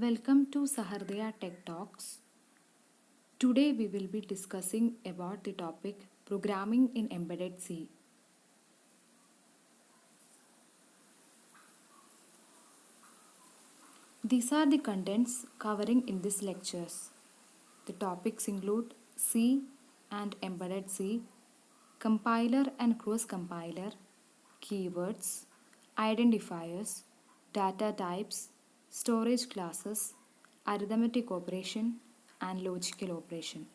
Welcome to Sahardaya Tech Talks. Today we will be discussing about the topic Programming in Embedded C. These are the contents covering in this lectures. The topics include C and Embedded C, compiler and cross-compiler, keywords, identifiers, data types, storage classes, arithmetic operation, and logical operation.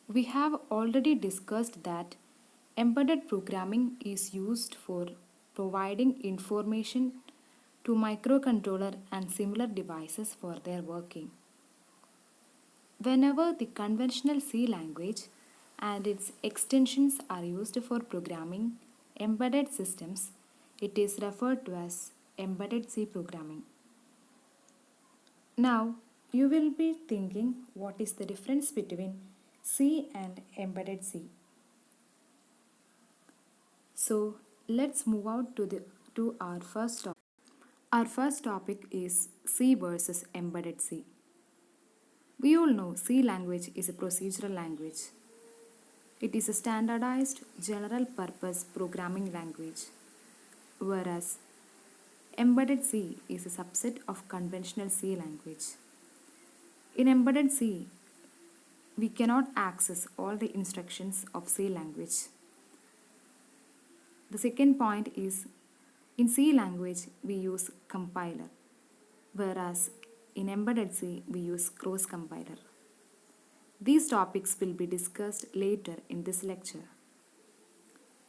We have already discussed that embedded programming is used for providing information to microcontroller and similar devices for their working. Whenever the conventional C language and its extensions are used for programming embedded systems, it is referred to as embedded C programming. Now, you will be thinking what is the difference between C and embedded C. So, let's move out to our first topic. Our first topic is C versus embedded C. We all know C language is a procedural language. It is a standardized general purpose programming language, whereas embedded C is a subset of conventional C language. In embedded C, we cannot access all the instructions of C language. The second point is in C language we use compiler, whereas in embedded C we use cross compiler. These topics will be discussed later in this lecture.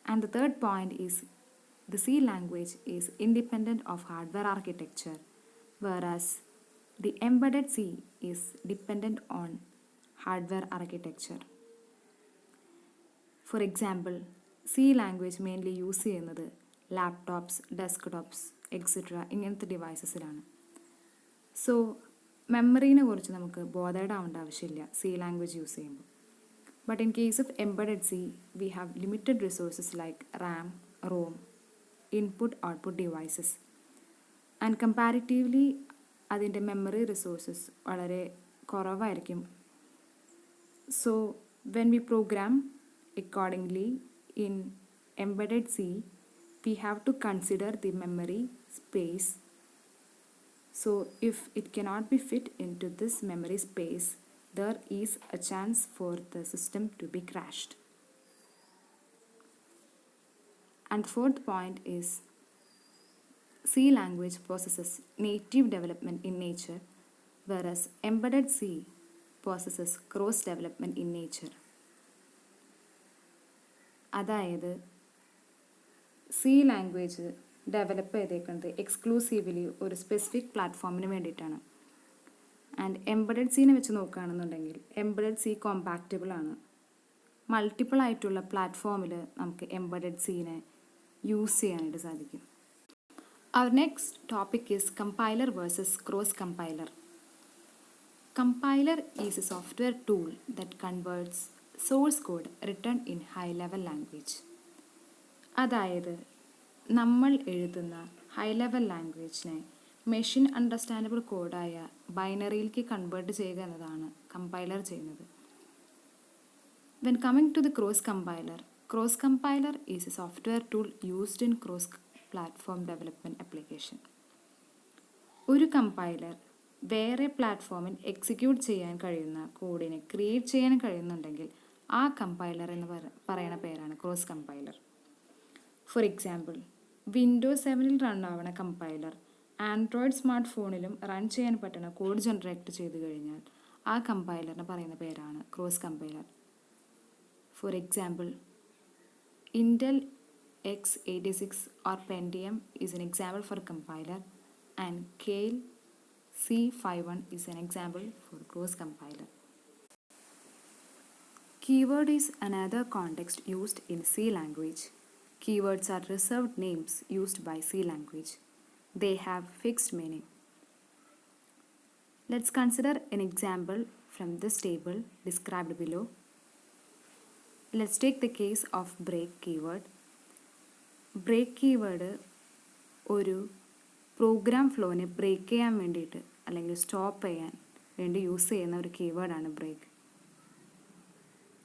And the third point is the C language is independent of hardware architecture, whereas the embedded C is dependent on hardware architecture. For example, C language mainly use ചെയ്യുന്നത് laptops, desktops etcetera ഇങ്ങനത്തെ ഡിവൈസസിലാണ്. So മെമ്മറീനെ കുറിച്ച് നമുക്ക് bothered ആവേണ്ട ആവശ്യമില്ല C language use ചെയ്യുമ്പോൾ. But in case of embedded C we have limited resources like RAM, ROM, input output devices and comparatively അതിൻ്റെ മെമ്മറി റിസോഴ്സസ് വളരെ കുറവായിരിക്കും. So when we program accordingly in embedded C we have to consider the memory space. So if it cannot be fit into this memory space, there is a chance for the system to be crashed. And the fourth point is C language possesses native development in nature, whereas embedded C possesses cross development in nature. അതായത് C language develop ചെയ്തേക്കുന്നത് exclusively ഒരു specific പ്ലാറ്റ്ഫോമിന് വേണ്ടിയിട്ടാണ്. And embedded സീനെ വെച്ച് നോക്കുകയാണെന്നുണ്ടെങ്കിൽ embedded C compatible ആണ്. Multiple ആയിട്ടുള്ള പ്ലാറ്റ്ഫോമിൽ നമുക്ക് എംബഡഡ് സീനെ യൂസ് ചെയ്യാനായിട്ട് സാധിക്കും. Our next topic is compiler versus cross compiler. Compiler is a software tool that converts source code written in high level language. അതായത് നമ്മൾ എഴുതുന്ന ഹൈ ലെവൽ ലാംഗ്വേജിനെ മെഷീൻ അണ്ടർസ്റ്റാൻഡബിൾ കോഡായ ബൈനറിയിലേക്ക് കൺവേർട്ട് ചെയ്യുക എന്നതാണ് കമ്പൈലർ ചെയ്യുന്നത്. When coming to the cross compiler is a software tool used in cross platform development application. ഒരു കമ്പൈലർ വേറെ പ്ലാറ്റ്ഫോമിൽ എക്സിക്യൂട്ട് ചെയ്യാൻ കഴിയുന്ന കോഡിനെ ക്രിയേറ്റ് ചെയ്യാൻ കഴിയുന്നുണ്ടെങ്കിൽ ആ കമ്പൈലർ എന്ന് പറയുന്ന പേരാണ് cross compiler. For example, Windows 7 run ആവണ കമ്പൈലർ ആൻഡ്രോയിഡ് സ്മാർട്ട് ഫോണിലും റൺ ചെയ്യാൻ പറ്റുന്ന കോഡ് ജനറേറ്റ് ചെയ്ത് കഴിഞ്ഞാൽ ആ കമ്പൈലറിന് പറയുന്ന പേരാണ് cross compiler. For example, Intel x86 or Pentium is an example for compiler and Keil C51 is an example for cross compiler. Keyword is another context used in C language. Keywords are reserved names used by C language. They have fixed meaning. Let's consider an example from this table described below. Let's take the case of break keyword. Break keyword ഒരു programme ഫ്ലോനെ break ചെയ്യാൻ വേണ്ടിയിട്ട് അല്ലെങ്കിൽ stop ചെയ്യാൻ വേണ്ടി use ചെയ്യുന്ന ഒരു കീവേഡാണ് break.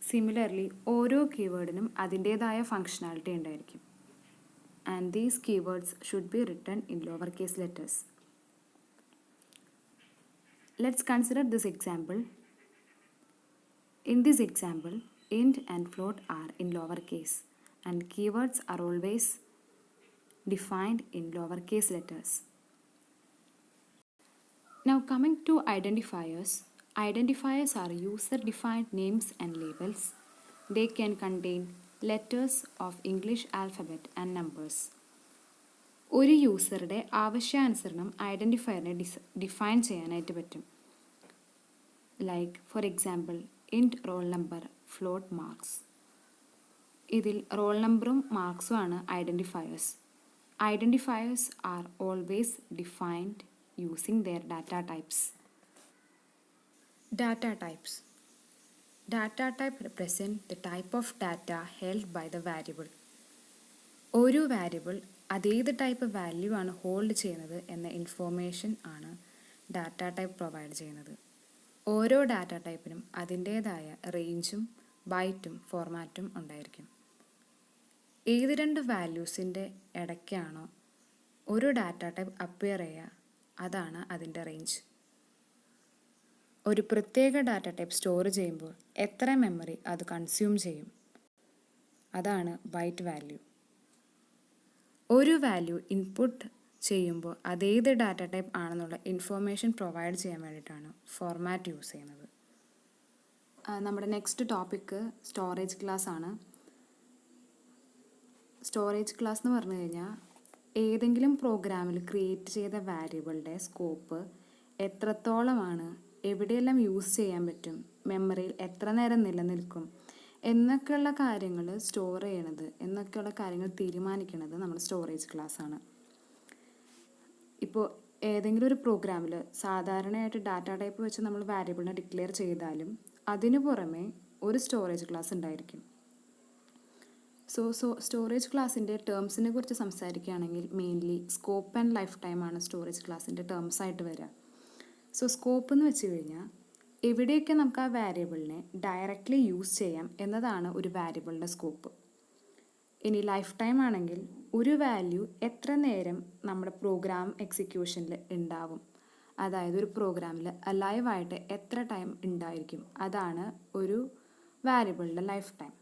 Similarly ഓരോ കീവേഡിനും അതിൻ്റേതായ ഫങ്ഷനാലിറ്റി ഉണ്ടായിരിക്കും. And these keywords should be written in lower case letters. Let's consider this example. In this example, int and float are in lowercase and keywords are always defined in lowercase letters. Now coming to identifiers. Identifiers are user-defined names and labels. They can contain letters of English alphabet and numbers. ഒരു യൂസറുടെ ആവശ്യാനുസരണം ഐഡൻറ്റിഫയറിനെ define ചെയ്യാനായിട്ട് പറ്റും. Like for example int roll number, float marks. ഇതിൽ roll നമ്പറും മാർക്സും ആണ് identifiers. Identifiers are always defined using their data types. Data types. Data type represent the type of data held by the variable. ഒരു variable അതേത് type value ആണ് hold ചെയ്യുന്നത് എന്ന information ആണ് ഡാറ്റ ടൈപ്പ് പ്രൊവൈഡ് ചെയ്യുന്നത്. ഓരോ ഡാറ്റ ടൈപ്പിനും അതിൻ്റേതായ റേഞ്ചും ബൈറ്റും ഫോർമാറ്റും ഉണ്ടായിരിക്കും. ഏത് രണ്ട് വാല്യൂസിൻ്റെ ഇടയ്ക്കാണോ ഒരു ഡാറ്റ ടൈപ്പ് അപ്പിയർ ചെയ്യുക അതാണ് അതിൻ്റെ റേഞ്ച്. ഒരു പ്രത്യേക ഡാറ്റ ടൈപ്പ് സ്റ്റോർ ചെയ്യുമ്പോൾ എത്ര മെമ്മറി അത് കൺസ്യൂം ചെയ്യും അതാണ് ബൈറ്റ് വാല്യൂ. ഒരു വാല്യൂ ഇൻപുട്ട് ചെയ്യുമ്പോൾ അതേത് ഡാറ്റ ടൈപ്പ് ആണെന്നുള്ള ഇൻഫോർമേഷൻ പ്രൊവൈഡ് ചെയ്യാൻ വേണ്ടിയിട്ടാണ് ഫോർമാറ്റ് യൂസ് ചെയ്യുന്നത്. നമ്മുടെ നെക്സ്റ്റ് ടോപ്പിക്ക് സ്റ്റോറേജ് ക്ലാസ് ആണ്. സ്റ്റോറേജ് ക്ലാസ് എന്ന് പറഞ്ഞു കഴിഞ്ഞാൽ ഏതെങ്കിലും പ്രോഗ്രാമിൽ ക്രിയേറ്റ് ചെയ്ത വാരിയബിളുടെ സ്കോപ്പ് എത്രത്തോളമാണ്, എവിടെയെല്ലാം യൂസ് ചെയ്യാൻ പറ്റും, മെമ്മറിയിൽ എത്ര നേരം നിലനിൽക്കും എന്നൊക്കെയുള്ള കാര്യങ്ങൾ സ്റ്റോർ ചെയ്യണത്, എന്നൊക്കെയുള്ള കാര്യങ്ങൾ തീരുമാനിക്കുന്നത് നമ്മുടെ സ്റ്റോറേജ് ക്ലാസ് ആണ്. ഇപ്പോൾ ഏതെങ്കിലും ഒരു പ്രോഗ്രാമിൽ സാധാരണയായിട്ട് ഡാറ്റ ടൈപ്പ് വെച്ച് നമ്മൾ വാരിയബിളിനെ ഡിക്ലെയർ ചെയ്താലും അതിനു പുറമെ ഒരു സ്റ്റോറേജ് ക്ലാസ് ഉണ്ടായിരിക്കും. സ്റ്റോറേജ് ക്ലാസ്സിൻ്റെ ടേംസിനെ കുറിച്ച് സംസാരിക്കുകയാണെങ്കിൽ മെയിൻലി സ്കോപ്പ് ആൻഡ് ലൈഫ് ടൈമാണ് സ്റ്റോറേജ് ക്ലാസ്സിൻ്റെ ടേംസ് ആയിട്ട് വരിക. സ്കോപ്പ് എന്ന് വെച്ച് കഴിഞ്ഞാൽ എവിടെയൊക്കെ നമുക്ക് ആ വാരിയബിളിനെ ഡയറക്റ്റ്ലി യൂസ് ചെയ്യാം എന്നതാണ് ഒരു വാരിയബിളിൻ്റെ സ്കോപ്പ്. ഇനി ലൈഫ് ടൈം ആണെങ്കിൽ ഒരു വാല്യൂ എത്ര നേരം നമ്മുടെ പ്രോഗ്രാം എക്സിക്യൂഷനിൽ ഉണ്ടാവും, അതായത് ഒരു പ്രോഗ്രാമിൽ അലൈവായിട്ട് എത്ര ടൈം ഉണ്ടായിരിക്കും, അതാണ് ഒരു വാരിയബിളിൻ്റെ ലൈഫ് ടൈം.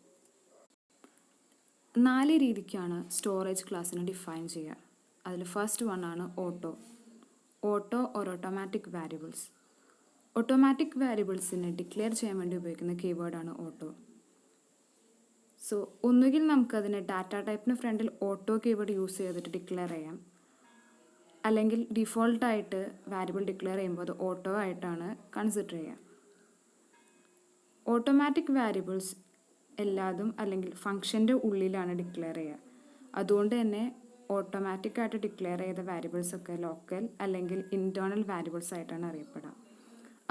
4 രീതിക്കാണ് സ്റ്റോറേജ് ക്ലാസ്സിനെ ഡിഫൈൻ ചെയ്യുക. അതിൽ ഫസ്റ്റ് വൺ ആണ് auto or automatic variables. Automatic വാരിയബിൾസിനെ ഡിക്ലെയർ ചെയ്യാൻ വേണ്ടി ഉപയോഗിക്കുന്ന കീവേഡാണ് ഓട്ടോ. ഒന്നുകിൽ നമുക്കതിനെ ഡാറ്റ ടൈപ്പിന് ഫ്രണ്ടിൽ ഓട്ടോ കീവേഡ് യൂസ് ചെയ്തിട്ട് ഡിക്ലെയർ ചെയ്യാം, അല്ലെങ്കിൽ ഡിഫോൾട്ടായിട്ട് വാരിയബിൾ ഡിക്ലെയർ ചെയ്യുമ്പോൾ അത് ഓട്ടോ ആയിട്ടാണ് കൺസിഡർ ചെയ്യുക. ഓട്ടോമാറ്റിക് വാരിയബിൾസ് എല്ലാതും അല്ലെങ്കിൽ ഫങ്ഷൻ്റെ ഉള്ളിലാണ് ഡിക്ലെയർ ചെയ്യുക. അതുകൊണ്ട് തന്നെ ഓട്ടോമാറ്റിക്കായിട്ട് ഡിക്ലെയർ ചെയ്ത വാരിയബിൾസൊക്കെ ലോക്കൽ അല്ലെങ്കിൽ ഇൻറ്റേർണൽ വാരിയബിൾസ് ആയിട്ടാണ് അറിയപ്പെടുക.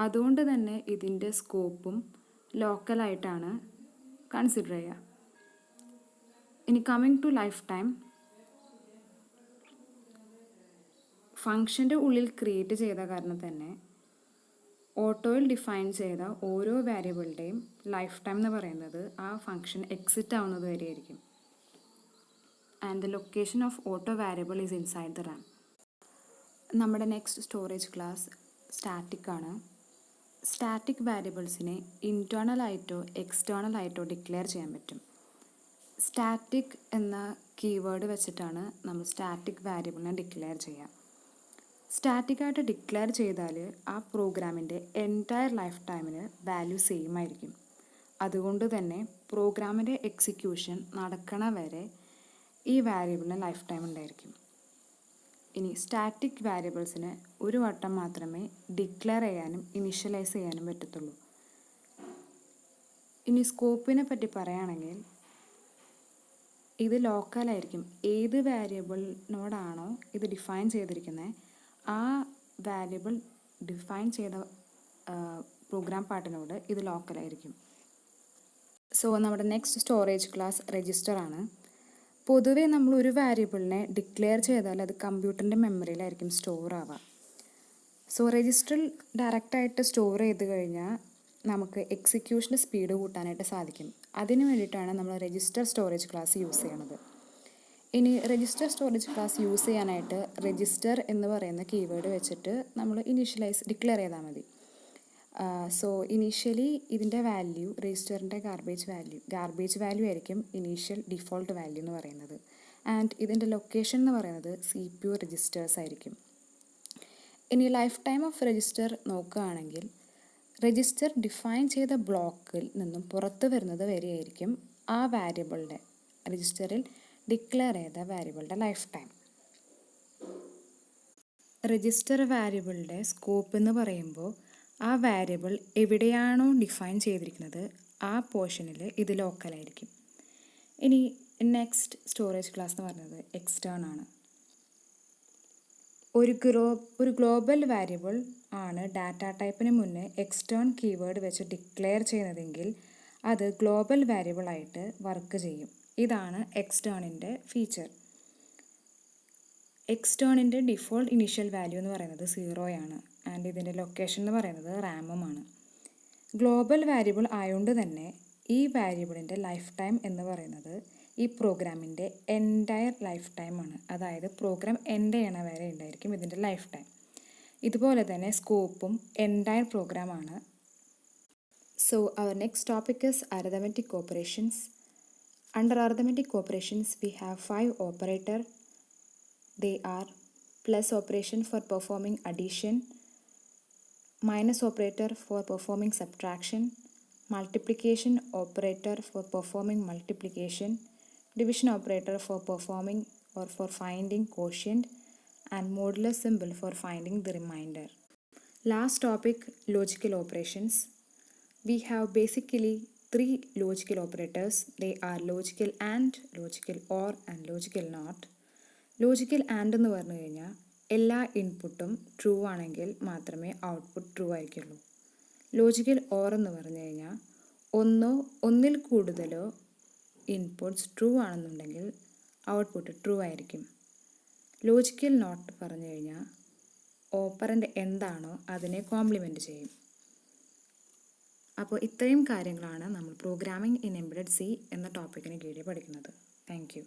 അതുകൊണ്ട് തന്നെ ഇതിൻ്റെ സ്കോപ്പും ലോക്കലായിട്ടാണ് കൺസിഡർ ചെയ്യുക. ഇനി കമ്മിങ് ടു ലൈഫ് ടൈം, ഫങ്ഷൻ്റെ ഉള്ളിൽ ക്രിയേറ്റ് ചെയ്ത കാരണം തന്നെ ഓട്ടോയിൽ ഡിഫൈൻ ചെയ്ത ഓരോ വാരിയബിളുടെയും ലൈഫ് ടൈം എന്ന് പറയുന്നത് ആ ഫങ്ഷൻ എക്സിറ്റ് ആവുന്നത് വരെ ആയിരിക്കും. And the location of auto variable is inside the Ram. നമ്മുടെ നെക്സ്റ്റ് സ്റ്റോറേജ് ക്ലാസ് സ്റ്റാറ്റിക് ആണ്. സ്റ്റാറ്റിക് വാരിയബിൾസിനെ ഇൻറ്റേർണൽ ആയിട്ടോ എക്സ്റ്റേർണൽ ആയിട്ടോ ഡിക്ലെയർ ചെയ്യാൻ പറ്റും. സ്റ്റാറ്റിക് എന്ന കീവേഡ് വെച്ചിട്ടാണ് നമ്മൾ സ്റ്റാറ്റിക് വാരിയബിളിനെ ഡിക്ലെയർ ചെയ്യുക. സ്റ്റാറ്റിക്കായിട്ട് ഡിക്ലെയർ ചെയ്താൽ ആ പ്രോഗ്രാമിൻ്റെ എൻറ്റയർ ലൈഫ് ടൈമിന് വാല്യൂ സെയിം ആയിരിക്കും. അതുകൊണ്ട് തന്നെ പ്രോഗ്രാമിൻ്റെ എക്സിക്യൂഷൻ നടക്കണ വരെ ഈ വാരിയബിളിന് ലൈഫ് ടൈം ഉണ്ടായിരിക്കും. ഇനി സ്റ്റാറ്റിക് വാരിയബിൾസിന് ഒരു വട്ടം മാത്രമേ ഡിക്ലെയർ ചെയ്യാനും ഇനിഷ്യലൈസ് ചെയ്യാനും പറ്റത്തുള്ളൂ. ഇനി സ്കോപ്പിനെ പറ്റി പറയുകയാണെങ്കിൽ ഇത് ലോക്കലായിരിക്കും. ഏത് വാരിയബിളിനോടാണോ ഇത് ഡിഫൈൻ ചെയ്തിരിക്കുന്നത് ആ വാരിയബിൾ ഡിഫൈൻ ചെയ്ത പ്രോഗ്രാം പാർട്ടിനോട് ഇത് ലോക്കലായിരിക്കും. നമ്മുടെ നെക്സ്റ്റ് സ്റ്റോറേജ് ക്ലാസ് രജിസ്റ്റർ ആണ്. പൊതുവേ നമ്മൾ ഒരു വേരിയബിളിനെ ഡിക്ലെയർ ചെയ്താൽ അത് കമ്പ്യൂട്ടറിൻ്റെ മെമ്മറിയിലായിരിക്കും സ്റ്റോർ ആവുക. സോ രജിസ്റ്ററിൽ ഡയറക്റ്റായിട്ട് സ്റ്റോർ ചെയ്ത് കഴിഞ്ഞാൽ നമുക്ക് എക്സിക്യൂഷൻ്റെ സ്പീഡ് കൂട്ടാനായിട്ട് സാധിക്കും. അതിന് വേണ്ടിയിട്ടാണ് നമ്മൾ രജിസ്റ്റർ സ്റ്റോറേജ് ക്ലാസ് യൂസ് ചെയ്യണത്. ഇനി രജിസ്റ്റർ സ്റ്റോറേജ് ക്ലാസ് യൂസ് ചെയ്യാനായിട്ട് രജിസ്റ്റർ എന്ന് പറയുന്ന കീവേഡ് വെച്ചിട്ട് നമ്മൾ ഡിക്ലെയർ ചെയ്താൽ മതി. സോ ഇനീഷ്യലി ഇതിൻ്റെ വാല്യൂ രജിസ്റ്ററിൻ്റെ ഗാർബേജ് വാല്യൂ ആയിരിക്കും ഇനീഷ്യൽ ഡിഫോൾട്ട് വാല്യൂ എന്ന് പറയുന്നത്. ആൻഡ് ഇതിൻ്റെ ലൊക്കേഷൻ എന്ന് പറയുന്നത് CPU രജിസ്റ്റേഴ്സ് ആയിരിക്കും. ഇനി ലൈഫ് ടൈം ഓഫ് രജിസ്റ്റർ നോക്കുകയാണെങ്കിൽ രജിസ്റ്റർ ഡിഫൈൻ ചെയ്ത ബ്ലോക്കിൽ നിന്നും പുറത്തു വരുന്നത് വരെയായിരിക്കും ആ വാരിയബിളിൻ്റെ രജിസ്റ്ററിൽ ഡിക്ലെയർ ചെയ്ത വാരിയബിളിൻ്റെ ലൈഫ് ടൈം. രജിസ്റ്റർ വാരിയബിളിൻ്റെ സ്കോപ്പ് എന്ന് പറയുമ്പോൾ ആ വാരിയബിൾ എവിടെയാണോ ഡിഫൈൻ ചെയ്തിരിക്കുന്നത് ആ പോർഷനിൽ ഇത് ലോക്കലായിരിക്കും. ഇനി നെക്സ്റ്റ് സ്റ്റോറേജ് ക്ലാസ് എന്ന് പറയുന്നത് എക്സ്റ്റേൺ ആണ്. ഒരു ഗ്ലോബൽ വാരിയബിൾ ആണ് ഡാറ്റ ടൈപ്പിന് മുന്നേ എക്സ്റ്റേൺ കീവേഡ് വെച്ച് ഡിക്ലെയർ ചെയ്യുന്നതെങ്കിൽ അത് ഗ്ലോബൽ വാരിയബിൾ ആയിട്ട് വർക്ക് ചെയ്യും. ഇതാണ് എക്സ്റ്റേണിൻ്റെ ഫീച്ചർ. എക്സ്റ്റേണിൻ്റെ ഡിഫോൾട്ട് ഇനീഷ്യൽ വാല്യൂ എന്ന് പറയുന്നത് 0 ആണ്. ആൻഡ് ഇതിൻ്റെ ലൊക്കേഷൻ എന്ന് പറയുന്നത് റാമുമാണ്. ഗ്ലോബൽ വാരിയബിൾ ആയതുകൊണ്ട് തന്നെ ഈ വാരിയബിളിൻ്റെ ലൈഫ് ടൈം എന്ന് പറയുന്നത് ഈ പ്രോഗ്രാമിൻ്റെ എൻറ്റയർ ലൈഫ് ടൈമാണ്. അതായത് പ്രോഗ്രാം എൻഡ് ചെയ്യണ വരെ ഉണ്ടായിരിക്കും ഇതിൻ്റെ ലൈഫ് ടൈം. ഇതുപോലെ തന്നെ സ്കോപ്പും എൻറ്റയർ പ്രോഗ്രാമാണ്. So our next topic is arithmetic operations. Under arithmetic operations, we have 5 operators. They are plus operation for performing addition, minus operator for performing subtraction, multiplication operator for performing multiplication, division operator for performing or for finding quotient, and modulus symbol for finding the remainder. Last topic, logical operations. We have basically 3 logical operators. They are logical AND, logical OR and logical NOT. Logical and എന്ന് പറഞ്ഞു കഴിഞ്ഞാൽ എല്ലാ ഇൻപുട്ടും true ആണെങ്കിൽ മാത്രമേ output true ആയിരിക്കുള്ളൂ. Logical or എന്ന് പറഞ്ഞു കഴിഞ്ഞാൽ ഒന്നിൽ കൂടുതലോ ഇൻപുട്സ് ട്രൂ ആണെന്നുണ്ടെങ്കിൽ ഔട്ട്പുട്ട് ട്രൂ ആയിരിക്കും. ലോജിക്കൽ നോട്ട് പറഞ്ഞു കഴിഞ്ഞാൽ ഓപ്പറൻ്റ് എന്താണോ അതിനെ കോംപ്ലിമെൻറ്റ് ചെയ്യും. അപ്പോൾ ഇത്രയും കാര്യങ്ങളാണ് നമ്മൾ പ്രോഗ്രാമിംഗ് ഇൻ എംബഡഡ് സി എന്ന ടോപ്പിക്കിന് കീഴിൽ പഠിക്കുന്നത്. Thank you.